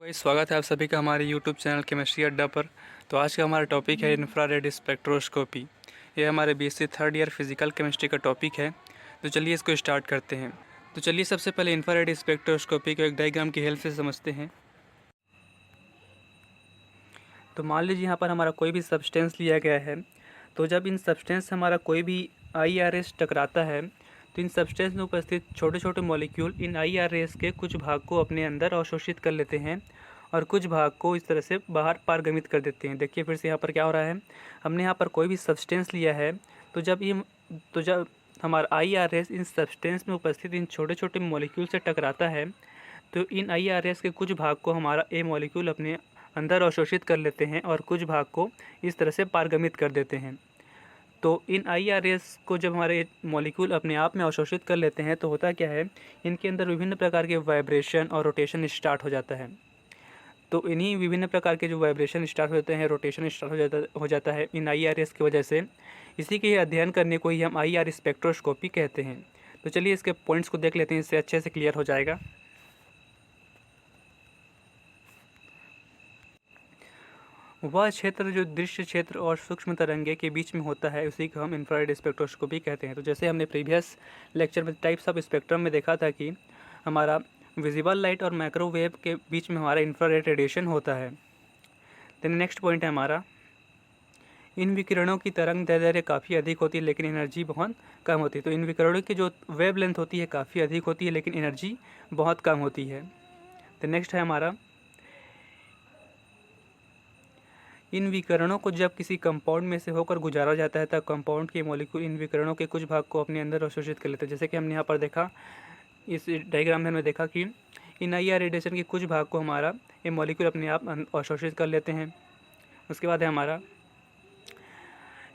भाई स्वागत है आप सभी का हमारे YouTube चैनल केमिस्ट्री अड्डा पर। तो आज का हमारा टॉपिक है इंफ्रारेड स्पेक्ट्रोस्कोपी। ये हमारे BSc third year physical chemistry का टॉपिक है। तो चलिए इसको स्टार्ट करते हैं। तो चलिए सबसे पहले इंफ्रारेड स्पेक्ट्रोस्कोपी को एक डायग्राम की हेल्प से समझते हैं। तो मान लीजिए यहाँ पर हमारा कोई भी सब्सटेंस लिया गया है। तो जब इन सब्सटेंस से हमारा कोई भी IRS टकराता है तो इन सब्सटेंस में उपस्थित छोटे छोटे मॉलिक्यूल इन IRS के कुछ भाग को अपने अंदर अवशोषित कर लेते हैं और कुछ भाग को इस तरह से बाहर पारगमित कर देते हैं। देखिए फिर से यहाँ पर क्या हो रहा है, हमने यहाँ पर कोई भी सब्सटेंस लिया है। तो जब हमारा IRS इन सब्सटेंस में उपस्थित इन छोटे छोटे मॉलिक्यूल से टकराता है तो इन IRS के कुछ भाग को हमारा ए मॉलिक्यूल अपने अंदर अवशोषित कर लेते हैं और कुछ भाग को इस तरह से पारगमित कर देते हैं। तो इन IRS को जब हमारे मॉलिक्यूल अपने आप में अवशोषित कर लेते हैं तो होता क्या है, इनके अंदर विभिन्न प्रकार के वाइब्रेशन और रोटेशन स्टार्ट हो जाता है। तो इन्हीं विभिन्न प्रकार के जो वाइब्रेशन स्टार्ट होते हैं, रोटेशन स्टार्ट हो जाता है इन IRS की वजह से। इसी के अध्ययन करने को ही हम IR स्पेक्ट्रोस्कोपी कहते हैं। तो चलिए इसके पॉइंट्स को देख लेते हैं, इससे अच्छे से क्लियर हो जाएगा। वह क्षेत्र जो दृश्य क्षेत्र और सूक्ष्म तरंगे के बीच में होता है उसी को हम इंफ्रारेड स्पेक्ट्रोस्कोपी कहते हैं। तो जैसे हमने प्रीवियस लेक्चर में टाइप्स ऑफ स्पेक्ट्रम में देखा था कि हमारा विजिबल लाइट और माइक्रोवेव के बीच में हमारा इंफ्रारेड रेडिएशन होता है। देन नेक्स्ट पॉइंट है हमारा, इन विकिरणों की तरंग दैर्ध्य काफ़ी अधिक होती है लेकिन एनर्जी बहुत कम होती है। तो इन विकिरणों की जो वेव लेंथ होती है काफ़ी अधिक होती है लेकिन एनर्जी बहुत कम होती है। तो नेक्स्ट है हमारा, इन विकिरणों को जब किसी कंपाउंड में से होकर गुजारा जाता है तब कंपाउंड के मॉलिक्यूल इन विकिरणों के कुछ भाग को अपने अंदर अवशोषित कर लेते हैं। जैसे कि हमने यहाँ पर देखा, इस डायग्राम में हमने देखा कि इन IR रेडिएशन के कुछ भाग को हमारा ये मॉलिक्यूल अपने आप अवशोषित कर लेते हैं। उसके बाद है हमारा,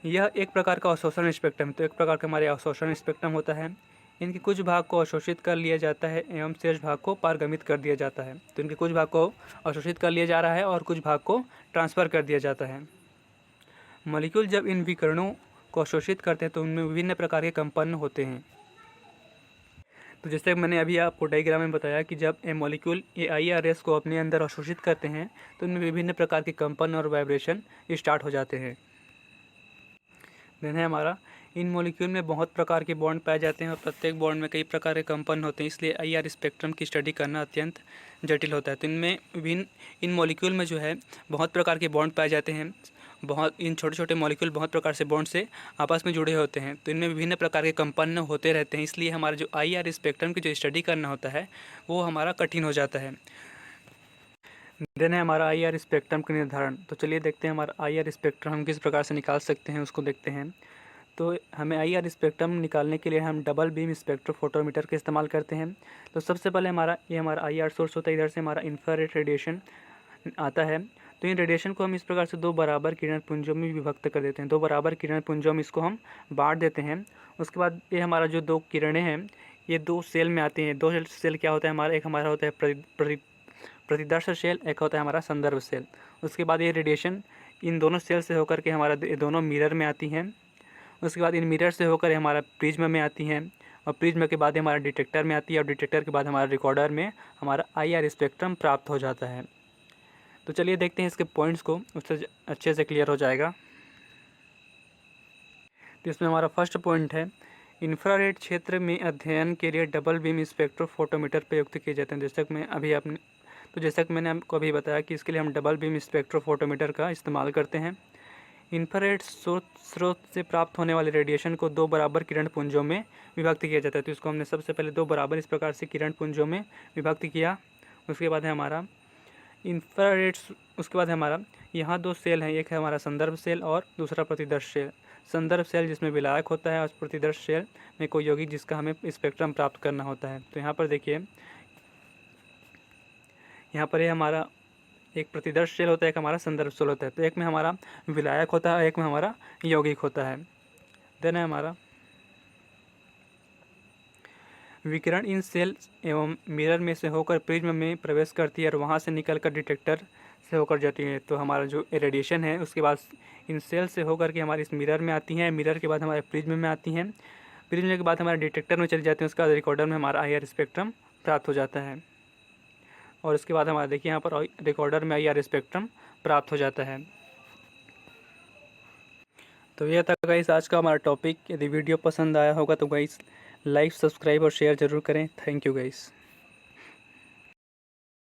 यह एक प्रकार का अवशोषण स्पेक्ट्रम। तो एक प्रकार का हमारे अवशोषण स्पेक्ट्रम होता है। इनके कुछ भाग को अवशोषित कर लिया जाता है एवं शेष भाग को पारगमित कर दिया जाता है। तो इनके कुछ भाग को अवशोषित कर लिया जा रहा है और कुछ भाग को ट्रांसफ़र कर दिया जाता है। मॉलिक्यूल जब इन विकिरणों को अवशोषित करते हैं तो उनमें विभिन्न प्रकार के कंपन होते हैं। तो जैसे मैंने अभी आपको डायग्राम में बताया कि जब ये मॉलिक्यूल ये IRS को अपने अंदर अवशोषित करते हैं तो उनमें विभिन्न प्रकार के कंपन और वाइब्रेशन स्टार्ट हो जाते हैं। देन है हमारा, इन मॉलिक्यूल में बहुत प्रकार के बॉन्ड पाए जाते हैं और प्रत्येक बॉन्ड में कई प्रकार के कंपन होते हैं, इसलिए IR स्पेक्ट्रम की स्टडी करना अत्यंत जटिल होता है। तो इन मॉलिक्यूल में जो है बहुत प्रकार के बॉन्ड पाए जाते हैं। इन छोटे छोटे मॉलिक्यूल बहुत प्रकार से बॉन्ड से आपस में जुड़े होते हैं, तो इनमें विभिन्न प्रकार के कंपन होते रहते हैं, इसलिए हमारा जो IR स्पेक्ट्रम की जो स्टडी करना होता है वो हमारा कठिन हो जाता है। देन है हमारा IR स्पेक्ट्रम का निर्धारण। तो चलिए देखते हैं हमारा IR स्पेक्ट्रम हम किस प्रकार से निकाल सकते हैं, उसको देखते हैं। तो हमें IR स्पेक्ट्रम निकालने के लिए हम डबल बीम स्पेक्ट्रोफोटोमीटर का इस्तेमाल करते हैं। तो सबसे पहले हमारा IR सोर्स होता है, इधर से हमारा इंफ्रारेड रेडिएशन आता है। तो इन रेडिएशन को हम इस प्रकार से दो बराबर किरण पुंजों में विभक्त कर देते हैं। दो बराबर किरण पुंजों में इसको हम बांट देते हैं। उसके बाद ये हमारा जो दो किरणें हैं ये दो सेल में आती हैं। दो सेल क्या होता है हमारा, एक हमारा होता है प्रतिदर्श सेल, एक होता है हमारा संदर्भ सेल। उसके बाद ये रेडिएशन इन दोनों सेल से होकर के हमारा दोनों मिरर में आती हैं। उसके बाद इन मिरर से होकर हमारा प्रिज्म में आती हैं और प्रिज्म के बाद हमारा डिटेक्टर में आती है और डिटेक्टर के बाद हमारा रिकॉर्डर में हमारा IR स्पेक्ट्रम प्राप्त हो जाता है। तो चलिए देखते हैं इसके पॉइंट्स को, उससे अच्छे से क्लियर हो जाएगा। तो इसमें हमारा फर्स्ट पॉइंट है, इंफ्रारेड क्षेत्र में अध्ययन के लिए डबल बीम स्पेक्ट्रोफोटोमीटर प्रयुक्त किए जाते हैं। जैसा कि मैंने आपको अभी बताया कि इसके लिए हम डबल बीम स्पेक्ट्रोफोटोमीटर का इस्तेमाल करते हैं। इंफ्रारेड स्रोत से प्राप्त होने वाले रेडिएशन को दो बराबर किरण पुंजों में विभक्त किया जाता है। तो इसको हमने सबसे पहले दो बराबर इस प्रकार से किरण पुंजों में विभक्त किया। उसके बाद है हमारा इंफ्रारेड, उसके बाद हमारा यहाँ दो सेल हैं, एक है हमारा संदर्भ सेल और दूसरा प्रतिदर्श सेल। संदर्भ सेल जिसमें विलायक होता है और प्रतिदर्श सेल में कोई यौगिक जिसका हमें स्पेक्ट्रम प्राप्त करना होता है। तो यहाँ पर देखिए, यहाँ पर ये हमारा एक प्रतिदर्श सेल होता है, एक हमारा संदर्भ सेल होता है। तो एक में हमारा विलायक होता है, एक में हमारा यौगिक होता है। देन है हमारा, विकिरण इन सेल एवं मिरर में से होकर प्रिज्म में प्रवेश करती है और वहाँ से निकलकर डिटेक्टर से होकर जाती है। तो हमारा जो रेडिएशन है उसके बाद इन सेल से होकर के हमारे इस मिरर में आती हैं, मिरर के बाद हमारे प्रिज्म में आती हैं, प्रिज्म के बाद हमारे डिटेक्टर में चली जाती हैं, उसके बाद रिकॉर्डर में हमारा IR स्पेक्ट्रम प्राप्त हो जाता है। और इसके बाद हमारा देखिए यहाँ पर रिकॉर्डर में IR स्पेक्ट्रम प्राप्त हो जाता है। तो यह था गाइस आज का हमारा टॉपिक। यदि वीडियो पसंद आया होगा तो गाइस लाइक, सब्सक्राइब और शेयर ज़रूर करें। Thank you guys.